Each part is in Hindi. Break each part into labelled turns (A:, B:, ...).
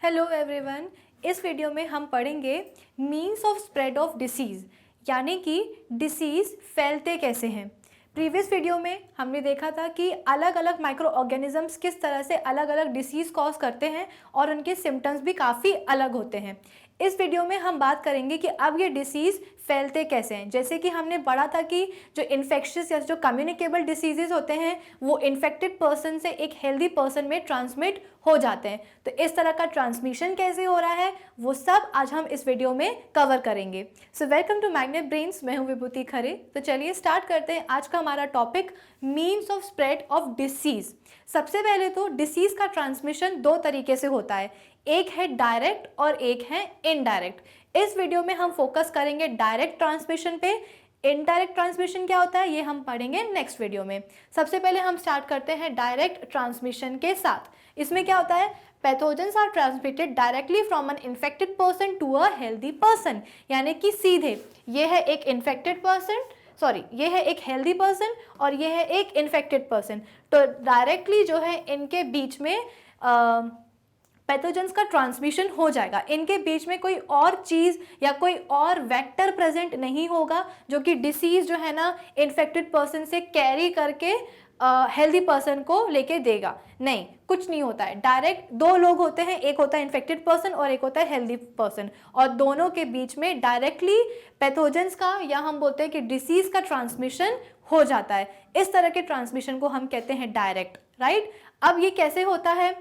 A: Hello everyone. इस वीडियो में हम पढ़ेंगे means of spread of disease, यानी कि डिसीज़ फैलते कैसे हैं। प्रीवियस वीडियो में हमने देखा था कि अलग अलग माइक्रो ऑर्गेनिजम्स किस तरह से अलग अलग डिसीज़ कॉज करते हैं और उनके सिम्टम्स भी काफ़ी अलग होते हैं। इस वीडियो में हम बात करेंगे कि अब ये डिसीज़ फैलते कैसे हैं। जैसे कि हमने पढ़ा था कि जो इन्फेक्शियस या जो कम्युनिकेबल डिसीजेज होते हैं वो इन्फेक्टेड पर्सन से एक हेल्दी पर्सन में ट्रांसमिट हो जाते हैं। तो इस तरह का ट्रांसमिशन कैसे हो रहा है वो सब आज हम इस वीडियो में कवर करेंगे। So welcome to magnet brains, मैं हूँ विभूति खरे। तो चलिए स्टार्ट करते हैं। आज का हमारा topic means of spread of disease. सबसे पहले तो डिसीज का ट्रांसमिशन दो तरीके से होता है, एक है डायरेक्ट और एक है इनडायरेक्ट। इस वीडियो में हम फोकस करेंगे डायरेक्ट ट्रांसमिशन पे। इनडायरेक्ट ट्रांसमिशन क्या होता है ये हम पढ़ेंगे नेक्स्ट वीडियो में। सबसे पहले हम स्टार्ट करते हैं डायरेक्ट ट्रांसमिशन के साथ। इसमें क्या होता है, pathogens are transmitted directly from an infected person to a healthy person, यानी कि सीधे ये है एक इन्फेक्टेड पर्सन, ये है एक हेल्दी पर्सन और ये है एक इन्फेक्टेड पर्सन। तो डायरेक्टली जो है इनके बीच में पैथोजेंस का ट्रांसमिशन हो जाएगा। इनके बीच में कोई और चीज़ या कोई और वेक्टर प्रेजेंट नहीं होगा जो कि डिसीज जो है ना इन्फेक्टेड पर्सन से कैरी करके हेल्दी पर्सन को लेके देगा। नहीं, कुछ नहीं होता है। डायरेक्ट दो लोग होते हैं, एक होता है इन्फेक्टेड पर्सन और एक होता है हेल्दी पर्सन, और दोनों के बीच में डायरेक्टली पैथोजेंस का या हम बोलते हैं कि डिसीज का ट्रांसमिशन हो जाता है। इस तरह के ट्रांसमिशन को हम कहते हैं डायरेक्ट, राइट। अब ये कैसे होता है,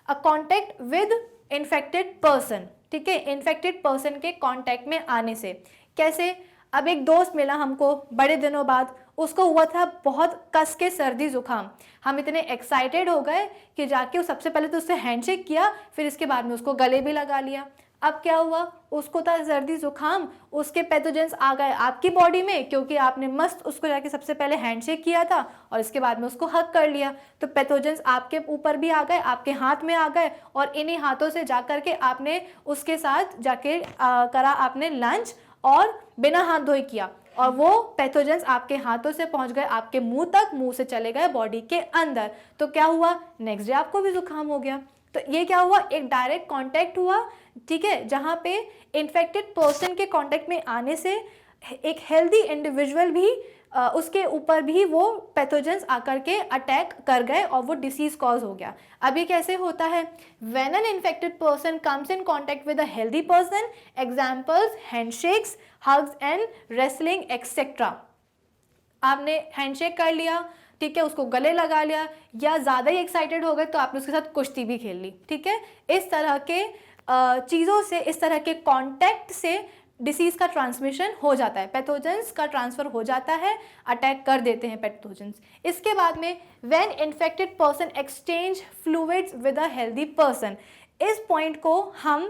A: a contact with infected person, ठीक है, इन्फेक्टेड पर्सन के कॉन्टैक्ट में आने से। कैसे, अब एक दोस्त मिला हमको बड़े दिनों बाद, उसको हुआ था बहुत कस के सर्दी जुकाम। हम इतने एक्साइटेड हो गए कि जाके सबसे पहले तो उससे हैंडशेक किया, फिर इसके बाद में उसको गले भी लगा लिया। अब क्या हुआ, उसको था सर्दी जुकाम, उसके पैथोजेंस आ गए आपकी बॉडी में क्योंकि आपने मस्त उसको जाके सबसे पहले हैंडशेक किया था और इसके बाद में उसको हग कर लिया। तो पैथोजेंस आपके ऊपर भी आ गए, आपके हाथ में आ गए, और इन्हीं हाथों से जा कर के आपने उसके साथ जाके करा आपने लंच और बिना हाथ धोए किया, और वो पैथोजेंस आपके हाथों से पहुंच गए आपके मुंह तक, मुंह से चले गए बॉडी के अंदर। तो क्या हुआ, नेक्स्ट डे आपको भी जुकाम हो गया। तो ये क्या हुआ, एक डायरेक्ट कांटेक्ट हुआ, ठीक है, जहां पे इन्फेक्टेड पर्सन के कांटेक्ट में आने से एक हेल्दी इंडिविजुअल भी उसके ऊपर भी वो पैथोजेंस आकर के अटैक कर गए और वो डिसीज कॉज हो गया। अब ये कैसे होता है, when an infected person comes in contact with a healthy person, examples handshakes, hugs and wrestling etcetera. आपने हैंडशेक कर लिया, ठीक है, उसको गले लगा लिया, या ज़्यादा ही एक्साइटेड हो गए तो आपने उसके साथ कुश्ती भी खेल ली, ठीक है। इस तरह के चीज़ों से, इस तरह के कांटेक्ट से डिसीज का ट्रांसमिशन हो जाता है, पैथोजेंस का ट्रांसफर हो जाता है, अटैक कर देते हैं पैथोजेंस। इसके बाद में when infected person exchange fluids with a healthy person, इस पॉइंट को हम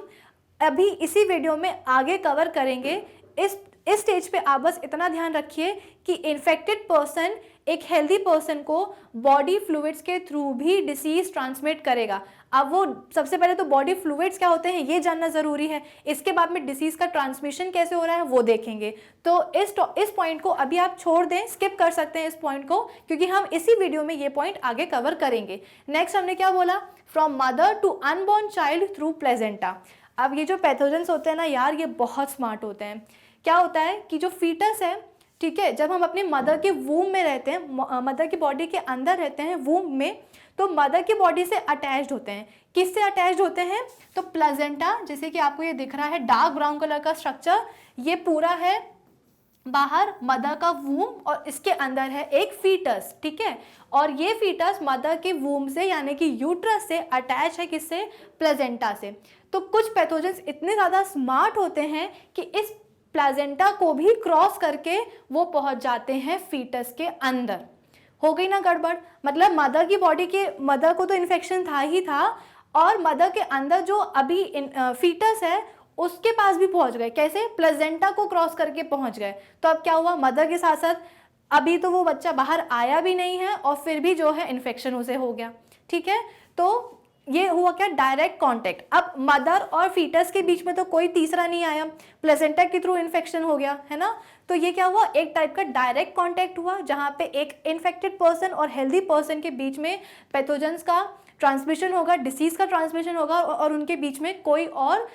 A: अभी इसी वीडियो में आगे कवर करेंगे। इस स्टेज पे आप बस इतना ध्यान रखिए कि इन्फेक्टेड पर्सन एक हेल्दी पर्सन को बॉडी फ्लूइड्स के थ्रू भी डिसीज ट्रांसमिट करेगा। अब वो सबसे पहले तो बॉडी फ्लूइड्स क्या होते हैं ये जानना ज़रूरी है, इसके बाद में डिसीज का ट्रांसमिशन कैसे हो रहा है वो देखेंगे। तो इस पॉइंट को अभी आप छोड़ दें, स्किप कर सकते हैं इस पॉइंट को, क्योंकि हम इसी वीडियो में ये पॉइंट आगे कवर करेंगे। नेक्स्ट हमने क्या बोला, from mother to unborn child through placenta. अब ये जो पैथोजेंस होते हैं ना यार, ये बहुत स्मार्ट होते हैं। क्या होता है कि जो फीटस है, ठीक है, जब हम अपनी मदर के वूम में रहते हैं, मदर की बॉडी के अंदर रहते हैं वूम में, तो मदर की बॉडी से अटैच्ड होते हैं। किससे अटैच्ड होते हैं, तो प्लेजेंटा, जैसे कि आपको ये दिख रहा है डार्क ब्राउन कलर का स्ट्रक्चर, ये पूरा है बाहर मदर का वूम और इसके अंदर है एक फीटस, ठीक है। और ये फीटस मदर के वूम से यानी कि यूट्रस से अटैच है, किससे, प्लेजेंटा से। तो कुछ पैथोजेंस इतने ज़्यादा स्मार्ट होते हैं कि इस प्लेजेंटा को भी क्रॉस करके वो पहुंच जाते हैं फीटस के अंदर। हो गई ना गड़बड़, मतलब मदर की बॉडी के, मदर को तो इन्फेक्शन था ही था, और मदर के अंदर जो अभी फीटस है उसके पास भी पहुंच गए। कैसे, प्लेजेंटा को क्रॉस करके पहुंच गए। तो अब क्या हुआ, मदर के साथ साथ अभी तो वो बच्चा बाहर आया भी नहीं है और फिर भी जो है इन्फेक्शन उसे हो गया, ठीक है। तो ये हुआ क्या, डायरेक्ट कांटेक्ट। अब मदर और फीटस के बीच में तो कोई तीसरा नहीं आया, प्लेसेंटा के थ्रू इन्फेक्शन हो गया, है ना। तो ये क्या हुआ, एक टाइप का डायरेक्ट कांटेक्ट हुआ, जहां पे एक इन्फेक्टेड पर्सन और हेल्दी पर्सन के बीच में पैथोजेंस का ट्रांसमिशन होगा, डिसीज़ का ट्रांसमिशन होगा और उनके बीच में कोई और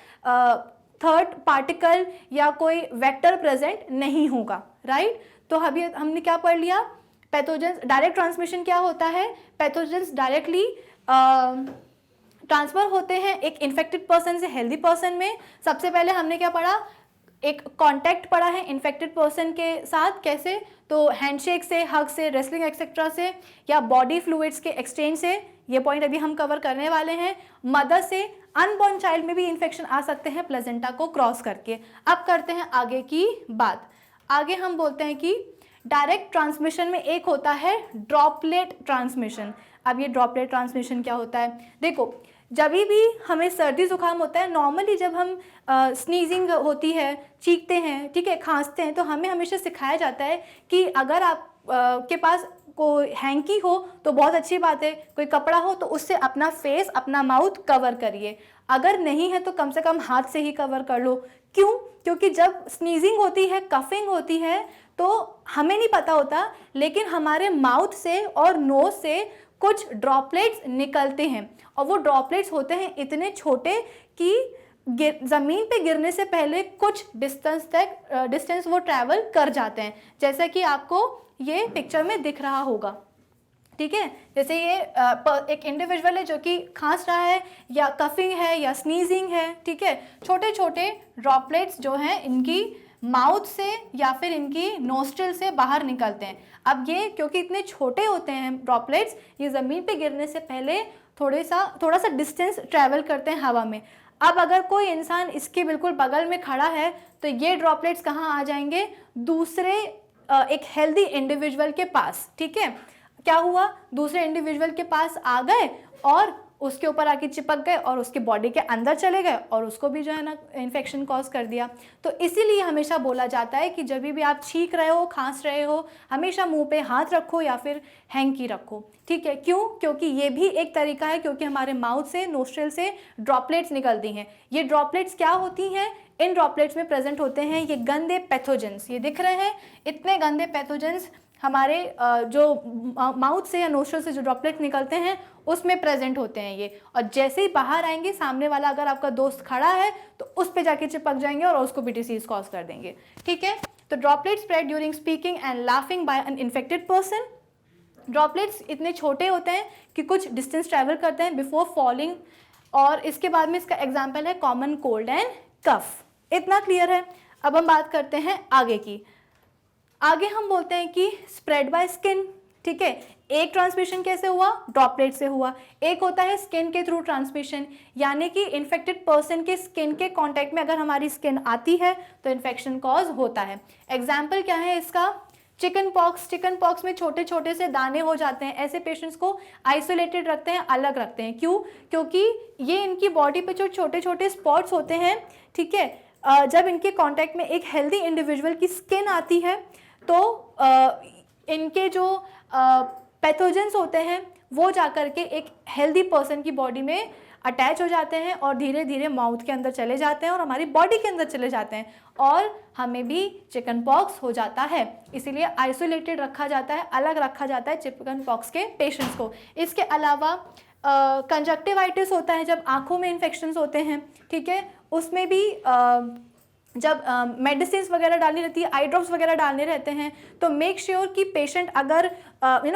A: थर्ड पार्टिकल या कोई वेक्टर प्रेजेंट नहीं होगा, राइट। तो अभी हमने क्या पढ़ लिया, पैथोजेंस डायरेक्ट ट्रांसमिशन क्या होता है, पैथोजेंस डायरेक्टली ट्रांसफर होते हैं एक इन्फेक्टेड पर्सन से हेल्दी पर्सन में। सबसे पहले हमने क्या पढ़ा, एक कांटेक्ट पढ़ा है इन्फेक्टेड पर्सन के साथ, कैसे, तो हैंडशेक से, हग से, रेसलिंग एक्सेट्रा से, या बॉडी फ्लूइड्स के एक्सचेंज से, ये पॉइंट अभी हम कवर करने वाले हैं। मदर से अनबॉर्न चाइल्ड में भी इन्फेक्शन आ सकते हैं प्लेजेंटा को क्रॉस करके। अब करते हैं आगे की बात। आगे हम बोलते हैं कि डायरेक्ट ट्रांसमिशन में एक होता है ड्रॉपलेट ट्रांसमिशन। अब ये ड्रॉपलेट ट्रांसमिशन क्या होता है, देखो जब भी हमें सर्दी जुकाम होता है, नॉर्मली जब हम स्नीजिंग होती है, चीखते हैं, ठीक है, खांसते हैं, तो हमें हमेशा सिखाया जाता है कि अगर आप के पास कोई हैंकी हो तो बहुत अच्छी बात है, कोई कपड़ा हो तो उससे अपना फेस, अपना माउथ कवर करिए, अगर नहीं है तो कम से कम हाथ से ही कवर कर लो। क्यों? क्योंकि जब स्नीजिंग होती है, कफिंग होती है, तो हमें नहीं पता होता, लेकिन हमारे माउथ से और नोज से कुछ ड्रॉपलेट्स निकलते हैं, और वो ड्रॉपलेट्स होते हैं इतने छोटे कि ज़मीन पे गिरने से पहले कुछ डिस्टेंस वो ट्रैवल कर जाते हैं, जैसा कि आपको ये पिक्चर में दिख रहा होगा, ठीक है। जैसे ये एक इंडिविजुअल है जो कि खांस रहा है या कफिंग है या स्नीजिंग है, ठीक है, छोटे छोटे ड्रॉपलेट्स जो हैं इनकी माउथ से या फिर इनकी नोस्ट्रिल से बाहर निकलते हैं। अब ये क्योंकि इतने छोटे होते हैं ड्रॉपलेट्स, ये ज़मीन पे गिरने से पहले थोड़ा सा डिस्टेंस ट्रैवल करते हैं हवा में। अब अगर कोई इंसान इसके बिल्कुल बगल में खड़ा है तो ये ड्रॉपलेट्स कहाँ आ जाएंगे, दूसरे एक हेल्दी इंडिविजुअल के पास, ठीक है। क्या हुआ, दूसरे इंडिविजुअल के पास आ गए और उसके ऊपर आके चिपक गए और उसके बॉडी के अंदर चले गए और उसको भी जो है ना इन्फेक्शन कॉज कर दिया। तो इसीलिए हमेशा बोला जाता है कि जब भी आप छींक रहे हो, खांस रहे हो, हमेशा मुंह पे हाथ रखो या फिर हैंकी रखो, ठीक है। क्यों? क्योंकि ये भी एक तरीका है, क्योंकि हमारे माउथ से, नोस्ट्रिल से ड्रॉपलेट्स निकलती हैं। ये ड्रॉपलेट्स क्या होती हैं, इन ड्रॉपलेट्स में प्रेजेंट होते हैं ये गंदे पैथोजेंस। ये दिख रहे हैं इतने गंदे पैथोजेंस हमारे जो माउथ से या नोस्ट्रिल से जो ड्रॉपलेट निकलते हैं उसमें प्रेजेंट होते हैं ये, और जैसे ही बाहर आएंगे, सामने वाला अगर आपका दोस्त खड़ा है तो उस पे जाके चिपक जाएंगे और उसको भी डिसीज कॉज कर देंगे, ठीक है। तो droplet spread during speaking and laughing by an infected person. Droplets इतने छोटे होते हैं कि कुछ डिस्टेंस ट्रैवल करते हैं बिफोर फॉलिंग, और इसके बाद में इसका एग्जाम्पल है कॉमन कोल्ड एंड कफ। इतना क्लियर है। अब हम बात करते हैं आगे की। आगे हम बोलते हैं कि स्प्रेड बाय स्किन, ठीक है। एक ट्रांसमिशन कैसे हुआ, ड्रॉपलेट से हुआ। एक होता है स्किन के थ्रू ट्रांसमिशन, यानी कि इन्फेक्टेड पर्सन के स्किन के कांटेक्ट में अगर हमारी स्किन आती है तो इन्फेक्शन कॉज होता है। एग्जाम्पल क्या है इसका, चिकन पॉक्स। चिकन पॉक्स में छोटे छोटे से दाने हो जाते हैं, ऐसे पेशेंट्स को आइसोलेटेड रखते हैं, अलग रखते हैं। क्यों? क्योंकि ये इनकी बॉडी पे जो छोटे छोटे स्पॉट्स होते हैं, ठीक है, जब इनके कांटेक्ट में एक हेल्दी इंडिविजुअल की स्किन आती है तो इनके जो पैथोजेंस होते हैं वो जाकर के एक हेल्दी पर्सन की बॉडी में अटैच हो जाते हैं और धीरे धीरे माउथ के अंदर चले जाते हैं और हमारी बॉडी के अंदर चले जाते हैं, और हमें भी चिकन पॉक्स हो जाता है। इसीलिए आइसोलेटेड रखा जाता है, अलग रखा जाता है चिकन पॉक्स के पेशेंट्स को। इसके अलावा कंजक्टिवाइटिस होता है, जब आँखों में इन्फेक्शंस होते हैं, ठीक है, उसमें भी जब मेडिसिन वगैरह डालनी रहती है, आई ड्रॉप्स वगैरह डालने रहते हैं, तो मेक श्योर कि पेशेंट अगर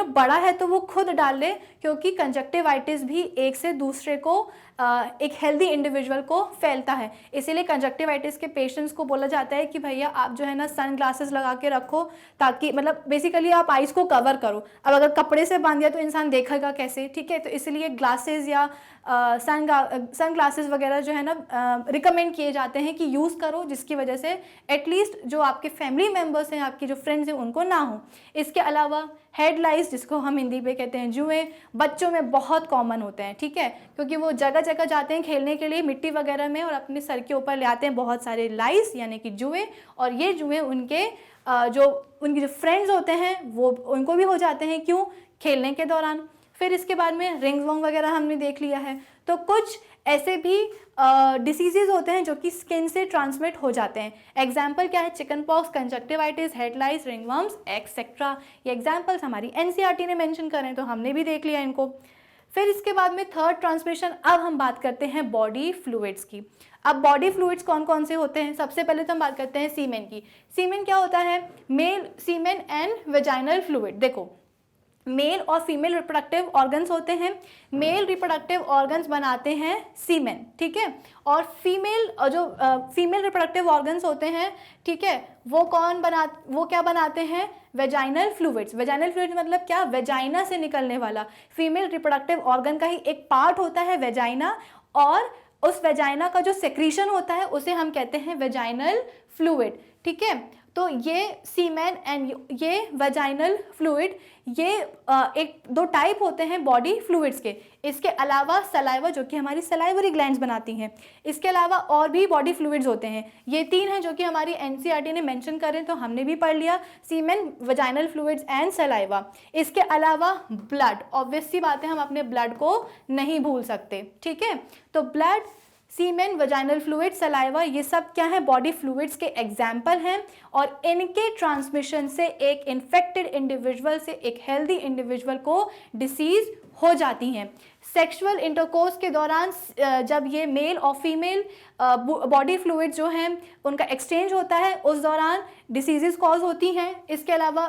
A: बड़ा है तो वो खुद डाल ले, क्योंकि कंजक्टिवाइटिस भी एक से दूसरे को एक हेल्दी इंडिविजुअल को फैलता है। इसीलिए कंजक्टिवाइटिस के पेशेंट्स को बोला जाता है कि भैया आप जो है ना सन ग्लासेस लगा के रखो, ताकि मतलब बेसिकली आप आइज़ को कवर करो। अब अगर कपड़े से बांध दिया तो इंसान देखेगा कैसे, ठीक है। तो इसलिए ग्लासेस या सन ग्लासेस वगैरह जो है ना रिकमेंड किए जाते हैं कि यूज़ करो, जिसकी वजह से एटलीस्ट जो आपके फैमिली मेम्बर्स हैं, आपके जो फ्रेंड्स हैं, उनको ना हो। इसके अलावा हेड लाइस, जिसको हम हिंदी पे कहते हैं जुएं, बच्चों में बहुत कॉमन होते हैं, ठीक है, क्योंकि वो जगह जगह जाते हैं खेलने के लिए मिट्टी वगैरह में और अपने सर के ऊपर ले आते हैं बहुत सारे लाइस यानी कि जुएं, और ये जुएं उनके उनके जो फ्रेंड्स होते हैं वो उनको भी हो जाते हैं। क्यों? खेलने के दौरान। फिर इसके बाद में रिंग वॉन्ग वगैरह हमने देख लिया है। तो कुछ ऐसे भी डिसीजेज होते हैं जो कि स्किन से ट्रांसमिट हो जाते हैं। एग्जाम्पल क्या है, चिकन पॉक्स, कंजक्टिवाइटिस, हेड लाइस, रिंगवर्म्स एक्सेट्रा। ये एग्जाम्पल्स हमारी एनसीईआरटी ने मेंशन करें तो हमने भी देख लिया इनको। फिर इसके बाद में थर्ड ट्रांसमिशन, अब हम बात करते हैं बॉडी फ्लूइड्स की। अब बॉडी फ्लूइड्स कौन कौन से होते हैं? सबसे पहले तो हम बात करते हैं सीमेन की। सीमेन क्या होता है? Male semen and vaginal fluid. देखो, मेल और फीमेल रिप्रोडक्टिव ऑर्गन्स होते हैं। मेल रिप्रोडक्टिव ऑर्गन्स बनाते हैं सीमेन, ठीक है, और फीमेल रिप्रोडक्टिव ऑर्गन्स होते हैं, ठीक है, वो क्या बनाते हैं? Vaginal fluids. वेजाइनल फ्लूइड्स मतलब क्या? वेजाइना से निकलने वाला, फीमेल रिप्रोडक्टिव ऑर्गन का ही एक पार्ट होता है वेजाइना, और उस वेजाइना का जो सेक्रीशन होता है उसे हम कहते हैं वेजाइनल फ्लूइड, ठीक है। तो ये सीमेन एंड ये वेजाइनल फ्लूइड, ये एक दो टाइप होते हैं बॉडी फ्लूइड्स के। इसके अलावा सलाइवा, जो कि हमारी सलाइवरी ग्लैंड्स बनाती हैं, इसके अलावा और भी बॉडी फ्लूइड्स होते हैं। ये तीन हैं जो कि हमारी एनसीईआरटी ने मेंशन करें, तो हमने भी पढ़ लिया, सीमेन, वेजाइनल फ्लूइड्स एंड सलाइवा। इसके अलावा ब्लड, ऑब्वियस सी बात है, हम अपने ब्लड को नहीं भूल सकते, ठीक है। तो ब्लड, सीमेन, वेजाइनल फ्लूइड, सलाइवा, ये सब क्या है? बॉडी फ्लूइड्स के एग्जाम्पल हैं, और इनके ट्रांसमिशन से एक इन्फेक्टेड इंडिविजुअल से एक हेल्दी इंडिविजुअल को डिसीज हो जाती हैं। सेक्सुअल इंटरकोर्स के दौरान जब ये मेल और फीमेल बॉडी फ्लूइड जो हैं उनका एक्सचेंज होता है, उस दौरान डिसीजेस कॉज होती हैं। इसके अलावा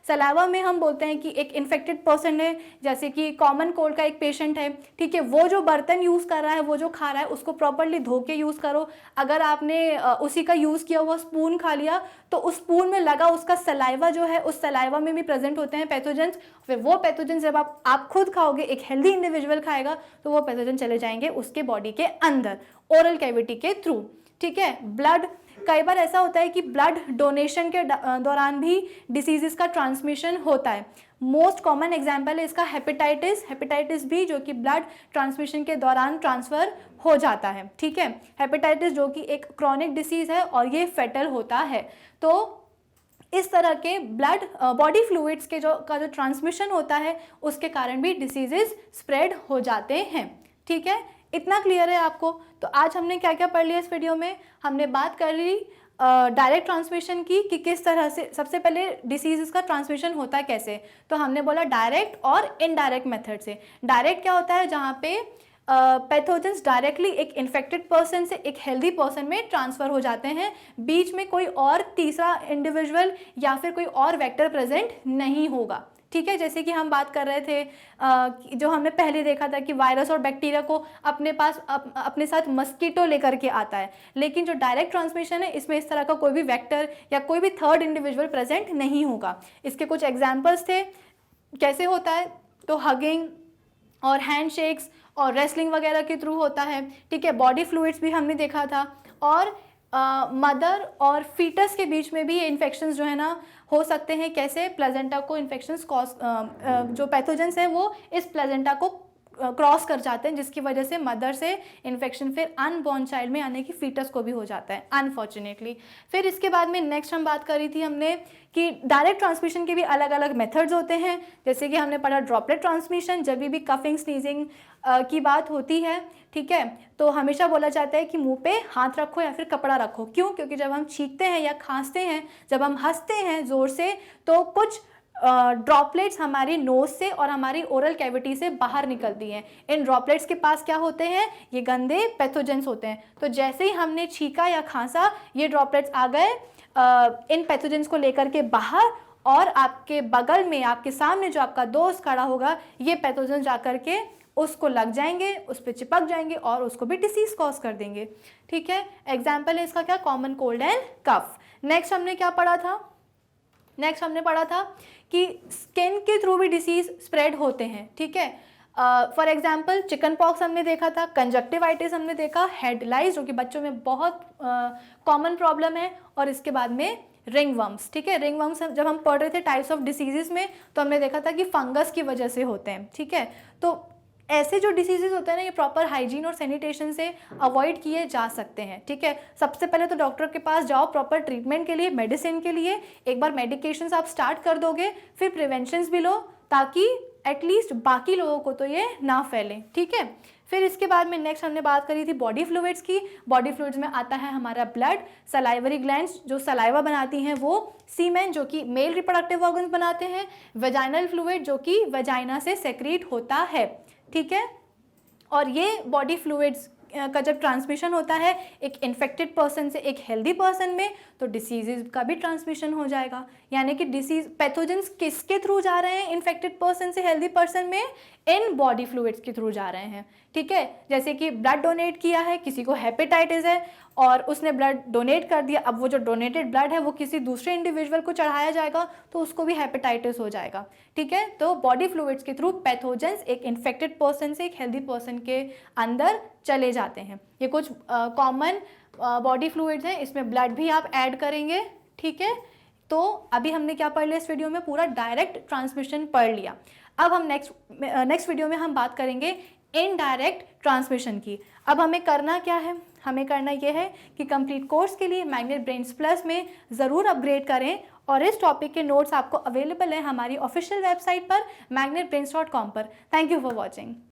A: सलाइवा में हम बोलते हैं कि एक इन्फेक्टेड पर्सन है, जैसे कि कॉमन कोल्ड का एक पेशेंट है, ठीक है, वो जो बर्तन यूज़ कर रहा है, वो जो खा रहा है, उसको प्रॉपरली धो के यूज़ करो। अगर आपने उसी का यूज़ किया हुआ स्पून खा लिया, तो उस स्पून में लगा उसका सलाइवा जो है, उस सलाइवा में भी प्रेजेंट होते हैं पैथोजेंस। फिर वो पैथोजेंस जब आप खुद खाओगे, एक हेल्दी इंडिविजुअल खाएगा, तो वो पैथोजन चले जाएंगे उसके बॉडी के अंदर ओरल कैविटी के थ्रू, ठीक है। ब्लड, कई बार ऐसा होता है कि ब्लड डोनेशन के दौरान भी डिसीजेस का ट्रांसमिशन होता है। मोस्ट कॉमन एग्जाम्पल है इसका हेपेटाइटिस बी, जो कि ब्लड ट्रांसमिशन के दौरान ट्रांसफर हो जाता है, ठीक है। हेपेटाइटिस जो कि एक क्रॉनिक डिसीज है और ये फेटल होता है। तो इस तरह के ब्लड बॉडी फ्लूइड्स के जो ट्रांसमिशन होता है, उसके कारण भी डिसीजेस स्प्रेड हो जाते हैं, ठीक है। इतना क्लियर है आपको? तो आज हमने क्या क्या पढ़ लिया इस वीडियो में? हमने बात कर ली डायरेक्ट ट्रांसमिशन की, कि किस तरह से सबसे पहले डिसीज़ का ट्रांसमिशन होता है कैसे। तो हमने बोला डायरेक्ट और इनडायरेक्ट मेथड से। डायरेक्ट क्या होता है? जहाँ पे पैथोजेंस डायरेक्टली एक इन्फेक्टेड पर्सन से एक हेल्दी पर्सन में ट्रांसफ़र हो जाते हैं, बीच में कोई और तीसरा इंडिविजुअल या फिर कोई और वेक्टर प्रेजेंट नहीं होगा, ठीक है। जैसे कि हम बात कर रहे थे जो हमने पहले देखा था कि वायरस और बैक्टीरिया को अपने साथ मस्कीटो लेकर के आता है, लेकिन जो डायरेक्ट ट्रांसमिशन है, इसमें इस तरह का कोई भी वेक्टर या कोई भी थर्ड इंडिविजुअल प्रेजेंट नहीं होगा। इसके कुछ एग्जाम्पल्स थे, कैसे होता है? तो हगिंग और हैंडशेक्स और रेसलिंग वगैरह के थ्रू होता है, ठीक है। बॉडी फ्लूइड्स भी हमने देखा था, और मदर और फीटस के बीच में भी इन्फेक्शंस जो है ना हो सकते हैं। कैसे? प्लेजेंटा को इन्फेक्शंस कॉज, जो पैथोजेंस हैं वो इस प्लेजेंटा को क्रॉस कर जाते हैं, जिसकी वजह से मदर से इन्फेक्शन फिर अनबॉर्न चाइल्ड में यानी कि फीटस को भी हो जाता है, अनफॉर्चुनेटली। फिर इसके बाद में नेक्स्ट हम बात करी थी हमने कि डायरेक्ट ट्रांसमिशन के भी अलग अलग मेथड्स होते हैं। जैसे कि हमने पढ़ा ड्रॉपलेट ट्रांसमिशन, जब भी कफिंग स्नीजिंग की बात होती है, ठीक है, तो हमेशा बोला जाता है कि मुंह पे हाथ रखो या फिर कपड़ा रखो। क्यों? क्योंकि जब हम छींकते हैं या खांसते हैं, जब हम हंसते हैं ज़ोर से, तो कुछ ड्रॉपलेट्स हमारी नोज से और हमारी ओरल कैविटी से बाहर निकलती हैं। इन ड्रॉपलेट्स के पास क्या होते हैं? ये गंदे पैथोजेंस होते हैं। तो जैसे ही हमने छींका या खांसा, ये ड्रॉपलेट्स आ गए इन पैथोजेंस को लेकर के बाहर, और आपके बगल में, आपके सामने जो आपका दोस्त खड़ा होगा, ये पैथोजेंस जाकर के उसको लग जाएंगे, उस पर चिपक जाएंगे और उसको भी डिसीज कॉज कर देंगे, ठीक है। एग्जाम्पल है इसका क्या? Common cold and cough. Next हमने क्या पढ़ा था? नेक्स्ट हमने पढ़ा था कि स्किन के थ्रू भी डिसीज स्प्रेड होते हैं, ठीक है। फॉर एग्जाम्पल चिकन पॉक्स हमने देखा था, कंजक्टिवाइटिस हमने देखा, हेड लाइस जो कि बच्चों में बहुत कॉमन प्रॉब्लम है, और इसके बाद में रिंगवर्म्स, ठीक है। रिंगवर्म्स जब हम पढ़ रहे थे टाइप्स ऑफ डिसीजेस में, तो हमने देखा था कि फंगस की वजह से होते हैं, ठीक है। तो ऐसे जो डिसीजेज होते हैं ना, ये प्रॉपर हाइजीन और सैनिटेशन से अवॉइड किए जा सकते हैं, ठीक है। सबसे पहले तो डॉक्टर के पास जाओ प्रॉपर ट्रीटमेंट के लिए, मेडिसिन के लिए। एक बार मेडिकेशंस आप स्टार्ट कर दोगे, फिर प्रिवेंशंस भी लो, ताकि एटलीस्ट बाकी लोगों को तो ये ना फैले, ठीक है। फिर इसके बाद में नेक्स्ट हमने बात करी थी बॉडी फ्लूइड्स की। बॉडी फ्लूइड्स में आता है हमारा ब्लड, सलाइवरी ग्लैंड्स जो सलाइवा बनाती हैं वो, सीमेन जो कि मेल रिप्रोडक्टिव ऑर्गन्स बनाते हैं, वेजाइनल फ्लूइड जो कि वेजाइना से सेक्रीट होता है, ठीक है। और ये बॉडी फ्लूइड्स का जब ट्रांसमिशन होता है एक इन्फेक्टेड पर्सन से एक हेल्दी पर्सन में, तो डिसीजेज का भी ट्रांसमिशन हो जाएगा। यानी कि डिसीज पैथोजेंस किसके थ्रू जा रहे हैं इन्फेक्टेड पर्सन से हेल्दी पर्सन में, इन बॉडी फ्लूइड्स के थ्रू जा रहे हैं, ठीक है। जैसे कि ब्लड डोनेट किया है, किसी को हेपेटाइटिस है और उसने ब्लड डोनेट कर दिया, अब वो जो डोनेटेड ब्लड है वो किसी दूसरे इंडिविजुअल को चढ़ाया जाएगा तो उसको भी हेपेटाइटिस हो जाएगा, ठीक है। तो बॉडी फ्लूइड्स के थ्रू पैथोजेंस एक इन्फेक्टेड पर्सन से एक हेल्दी पर्सन के अंदर चले जाते हैं। ये कुछ कॉमन बॉडी फ्लूइड्स हैं, इसमें ब्लड भी आप ऐड करेंगे, ठीक है। तो अभी हमने क्या पढ़ लिया इस वीडियो में, पूरा डायरेक्ट ट्रांसमिशन पढ़ लिया। अब हम नेक्स्ट वीडियो में हम बात करेंगे इनडायरेक्ट ट्रांसमिशन की। अब हमें करना क्या है, हमें करना ये है कि कंप्लीट कोर्स के लिए मैग्नेट ब्रेन्स प्लस में ज़रूर अपग्रेड करें, और इस टॉपिक के नोट्स आपको अवेलेबल है हमारी ऑफिशियल वेबसाइट पर magnetbrains.com पर। Thank you for watching.